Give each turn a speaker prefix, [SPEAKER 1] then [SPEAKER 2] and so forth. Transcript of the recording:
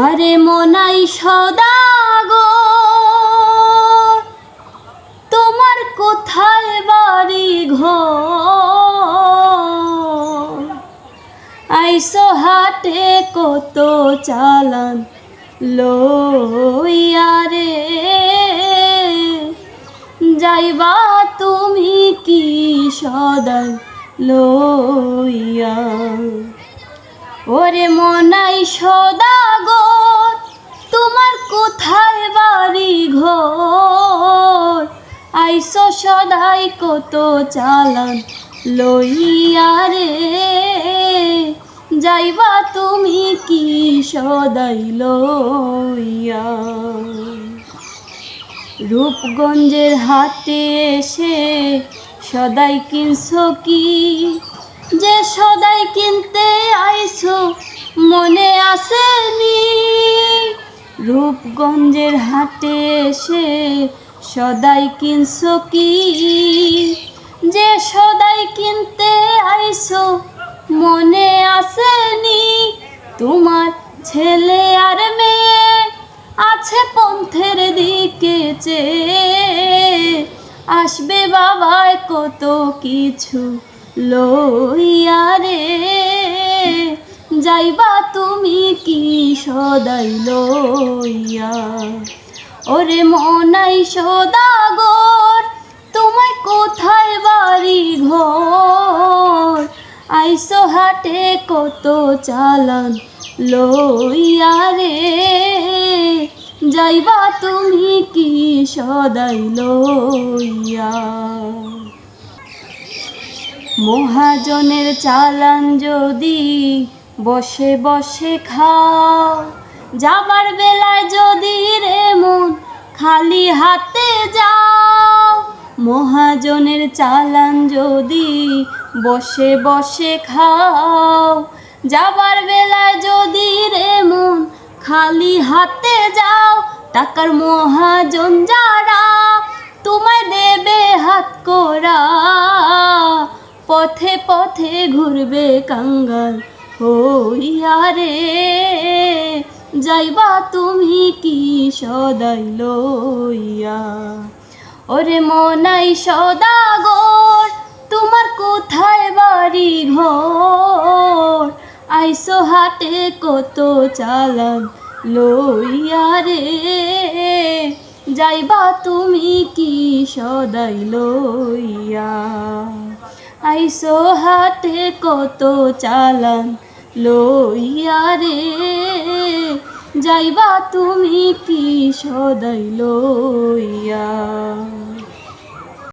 [SPEAKER 1] আরে মনাই সদাগর তোমার কোথায় বাড়ি ঘর? আইসো হাটে কত চালান লইয়া রে, যাইবা তুমি কি সদাই লইয়া? ওরে মনাই সদাগর তোমার কোথায় বাড়ি ঘর? আইসো সদাই কত চালান লইয়া রে, যাইবা তুমি কি সদাই লইয়া? রূপগঞ্জের হাটে এসে সদাই কিনছো কি? যে সদাই কিনতে আইছো মনে আসেনি? রূপগঞ্জের হাটে এসে সদাই কিনছো কি? যে সদাই কিনতে আইছো মনে আসেনি? তোমার ছেলে আর মেয়ে আছে পন্থের দিকে চেয়ে, আসবে বাবায় কত কিছু লইয়া রে, যাইবা তুমি কি সদাই লইয়া? ওরে মনাই সদাগর তোমায় কোথায় বাড়ি ঘর? আইসো হাটে কত চালান লইয়া রে, যাইবা তুমি কি সদাই লইয়া? মহাজনের চালান যদি বসে বসে খাও, যাবার বেলায় যদি রে মন খালি হাতে যাও। মহাজনের চালান যদি বসে বসে খাও, যাবার বেলায় যদি রে মন খালি হাতে যাও। টাকার মহাজন যারা তোমায় দেবে হাত করা, পথে পথে ঘুরবে কাঙ্গাল হইয়া রে, যাইবা তুমি কি সদাই লইয়া? ওরে মনাই সদাগর তোমার কোথায় বাড়ি ঘর? আইসো হাটে কত চালান লইয়া রে, যাইবা তুমি কি সদাই লইয়া? আইসো হাটে কত চালান লইয়া রে, যাইবা তুমি কি সদাই লইয়া?